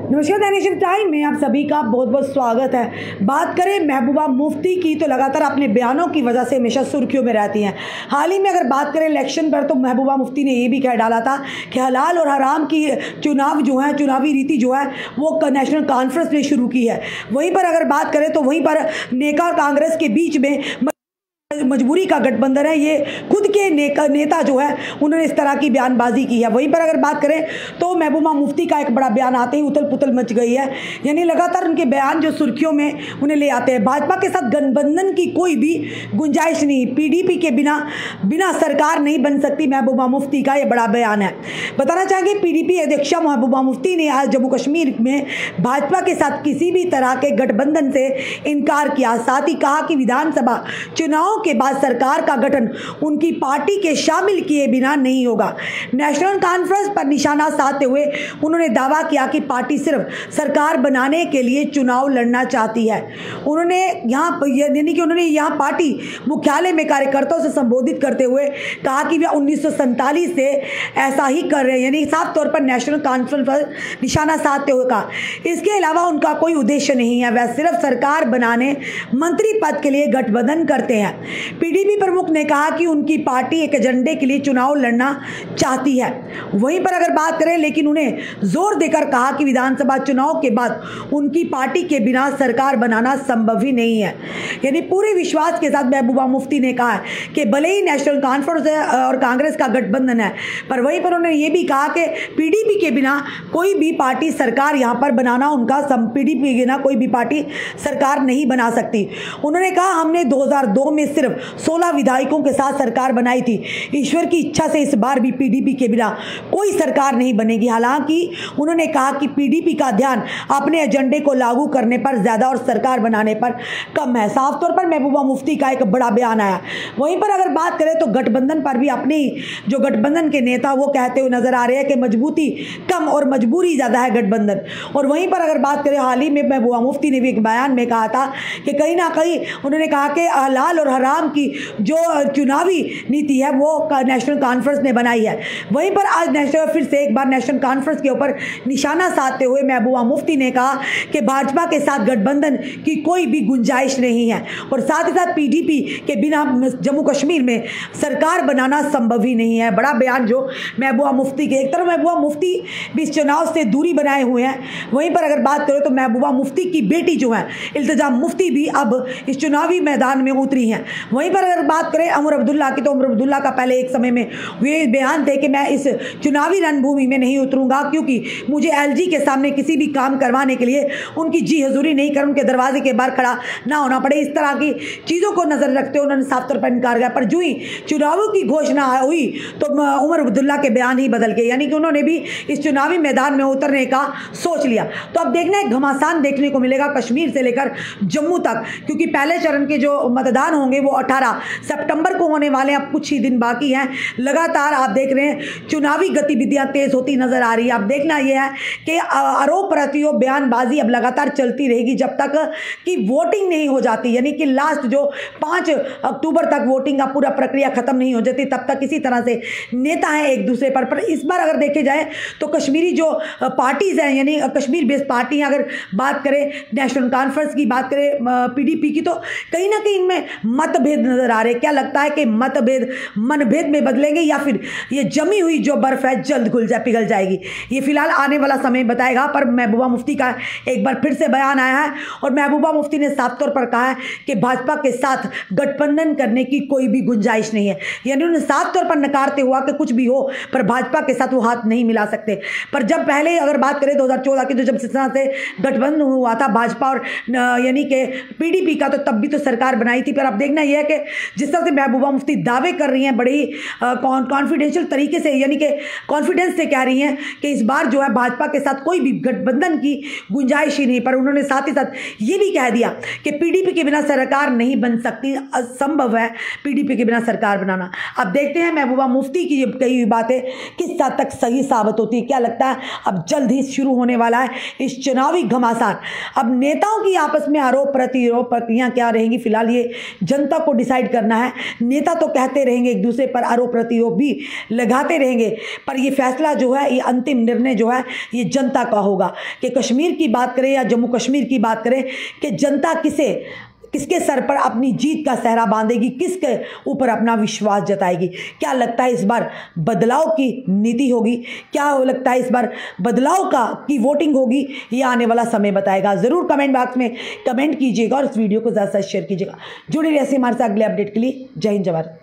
नमस्कार दैनिक टाइम में आप सभी का बहुत बहुत स्वागत है। बात करें महबूबा मुफ्ती की तो लगातार अपने बयानों की वजह से हमेशा सुर्खियों में रहती हैं। हाल ही में अगर बात करें इलेक्शन पर तो महबूबा मुफ्ती ने ये भी कह डाला था कि हलाल और हराम की चुनाव जो है चुनावी रीति जो है वो नेशनल कॉन्फ्रेंस ने शुरू की है। वहीं पर अगर बात करें तो वहीं पर नेका और कांग्रेस के बीच में मजबूरी का गठबंधन है। ये खुद के नेता जो है उन्होंने इस तरह की बयानबाजी की है। वहीं पर अगर बात करें तो महबूबा मुफ्ती का एक बड़ा बयान आते ही उथल पुथल मच गई है। यानी लगातार उनके बयान जो सुर्खियों में उन्हें ले आते हैं। भाजपा के साथ गठबंधन की कोई भी गुंजाइश नहीं, पीडीपी के बिना सरकार नहीं बन सकती, महबूबा मुफ्ती का ये बड़ा बयान है। बताना चाहेंगे पीडीपी अध्यक्षा महबूबा मुफ्ती ने आज जम्मू कश्मीर में भाजपा के साथ किसी भी तरह के गठबंधन से इनकार किया। साथ ही कहा कि विधानसभा चुनाव के बाद सरकार का गठन उनकी पार्टी के शामिल किए बिना नहीं होगा। नेशनल कॉन्फ्रेंस पर निशाना साधते हुए उन्होंने दावा किया कि पार्टी सिर्फ सरकार बनाने के लिए चुनाव लड़ना चाहती है। उन्होंने यहाँ पार्टी मुख्यालय में कार्यकर्ताओं से संबोधित करते हुए कहा कि वे 1947 से ऐसा ही कर रहे हैं। यानी साफ तौर पर नेशनल कॉन्फ्रेंस पर निशाना साधते हुए कहा इसके अलावा उनका कोई उद्देश्य नहीं है, वह सिर्फ सरकार बनाने मंत्री पद के लिए गठबंधन करते हैं। पीडीपी प्रमुख ने कहा कि उनकी पार्टी एक एजेंडे के लिए चुनाव लड़ना चाहती है। वहीं पर अगर बात करें लेकिन उन्हें जोर देकर कहा कि विधानसभा चुनाव के बाद उनकी पार्टी के बिना सरकार बनाना संभव ही नहीं है। यानी पूरे विश्वास के साथ महबूबा मुफ्ती ने कहा कि भले ही नेशनल कॉन्फ्रेंस और कांग्रेस का गठबंधन है, पर वहीं पर उन्होंने ये भी कहा कि पीडीपी के बिना कोई भी पार्टी सरकार यहाँ पर बनाना उनका पीडीपी के बिना कोई भी पार्टी सरकार नहीं बना सकती। उन्होंने कहा हमने 2002 में सिर्फ 16 विधायकों के साथ सरकार बनाई थी। ईश्वर की इच्छा से इस बार भी पीडीपी के बिना कोई सरकार नहीं बनेगी। हालांकि उन्होंने कहा कि पीडीपी का ध्यान अपने एजेंडे को लागू करने पर ज्यादा और सरकार बनाने पर कम है। साफ तौर पर महबूबा मुफ्ती का एक बड़ा बयान आया। वहीं पर अगर बात करें तो गठबंधन पर भी अपने जो गठबंधन के नेता वो कहते हुए नजर आ रहे हैं कि मजबूती कम और मजबूरी ज्यादा है गठबंधन। और वहीं पर अगर बात करें हाल ही में महबूबा मुफ्ती ने भी एक बयान में कहा था कि कहीं ना कहीं उन्होंने कहा कि हलाल और हराम की जो चुनावी नीति है वो नेशनल कॉन्फ्रेंस ने बनाई है। वहीं पर आज फिर से एक बार नेशनल कॉन्फ्रेंस के ऊपर निशाना साधते हुए महबूबा मुफ्ती ने कहा कि भाजपा के साथ गठबंधन की कोई भी गुंजाइश नहीं है और साथ ही साथ पीडीपी के बिना जम्मू कश्मीर में सरकार बनाना संभव ही नहीं है। बड़ा बयान जो महबूबा मुफ्ती के। एक तरफ महबूबा मुफ्ती भी इस चुनाव से दूरी बनाए हुए हैं, वहीं पर अगर बात करें तो महबूबा मुफ्ती की बेटी जो है इल्तिजा मुफ्ती भी अब इस चुनावी मैदान में उतरी हैं। वहीं पर अगर बात करें उमर अब्दुल्ला की तो उमर अब्दुल्ला का पहले एक समय में वे बयान थे कि मैं इस चुनावी रणभूमि में नहीं उतरूंगा क्योंकि मुझे एलजी के सामने किसी भी काम करवाने के लिए उनकी जी हजूरी नहीं कर उनके दरवाजे के बाहर खड़ा ना होना पड़े। इस तरह की चीज़ों को नजर रखते हुए उन्होंने साफ तौर पर इनकार किया। पर जो ही चुनावों की घोषणा हुई तो उमर अब्दुल्ला के बयान ही बदल गए, यानी कि उन्होंने भी इस चुनावी मैदान में उतरने का सोच लिया। तो अब देखना है घमासान देखने को मिलेगा कश्मीर से लेकर जम्मू तक, क्योंकि पहले चरण के जो मतदान होंगे वो 18 सितंबर को होने वाले। अब कुछ ही दिन बाकी हैं। लगातार आप देख रहे हैं चुनावी गतिविधियां तेज होती नजर आ रही है। अब देखना यह है कि आरोप प्रत्यारोप बयानबाजी अब लगातार चलती रहेगी जब तक कि वोटिंग नहीं हो जाती, यानी कि लास्ट जो 5 अक्टूबर तक वोटिंग का पूरा प्रक्रिया खत्म नहीं हो जाती तब तक इसी तरह से नेता हैं एक दूसरे पर इस बार अगर देखे जाए तो कश्मीरी जो पार्टीज हैं यानी कश्मीर बेस्ड पार्टी अगर बात करें नेशनल कॉन्फ्रेंस की बात करें पीडीपी की तो कहीं ना कहीं इनमें मतभेद नजर आ रहे। क्या लगता है कि मतभेद मनभेद में बदलेंगे या फिर ये जमी हुई जो बर्फ है जल्द पिघल जाएगी? ये फिलहाल आने वाला समय बताएगा। पर महबूबा मुफ्ती का एक बार फिर से बयान आया है और महबूबा मुफ्ती ने साफ तौर पर कहा है कि भाजपा के साथ गठबंधन करने की कोई भी गुंजाइश नहीं है। यानी उन्होंने साफ तौर पर नकारते हुआ कि कुछ भी हो पर भाजपा के साथ वो हाथ नहीं मिला सकते। पर जब पहले अगर बात करें 2014 की तो जब शिवसेना से गठबंधन हुआ था भाजपा और यानी कि पीडीपी का, तो तब भी तो सरकार बनाई थी। पर अब देखना यह है कि जिस तरह से महबूबा मुफ्ती दावे कर रही हैं बड़े ही कॉन्फिडेंशियल तरीके से, यानी कि कॉन्फिडेंस से कह रही हैं कि इस बार जो है भाजपा के साथ कोई भी गठबंधन की गुंजाइश ही नहीं। पर उन्होंने साथ ही साथ ये भी कह दिया कि पीडीपी के बिना सरकार नहीं बन सकती, असंभव है पीडीपी के बिना सरकार बनाना। अब देखते हैं महबूबा मुफ्ती की कही हुई बातें किस हद तक सही साबित होती है। क्या लगता है अब जल्द ही शुरू होने वाला है इस चुनावी घमासान। अब नेताओं की आपस में आरोप प्रत्यारोप प्रक्रिया क्या रहेंगी फिलहाल ये जनता को आपको डिसाइड करना है। नेता तो कहते रहेंगे, एक दूसरे पर आरोप प्रत्यारोप भी लगाते रहेंगे, पर ये फैसला जो है, ये अंतिम निर्णय जो है, ये जनता का होगा कि कश्मीर की बात करें या जम्मू कश्मीर की बात करें कि जनता किसके सर पर अपनी जीत का सहरा बांधेगी, किसके ऊपर अपना विश्वास जताएगी। क्या लगता है इस बार बदलाव की नीति होगी? क्या लगता है इस बार बदलाव की वोटिंग होगी? ये आने वाला समय बताएगा। ज़रूर कमेंट बॉक्स में कमेंट कीजिएगा और इस वीडियो को ज़्यादा से शेयर कीजिएगा। जुड़े रहिए हमारे साथ अगले अपडेट के लिए। जय हिंद, जय भारत।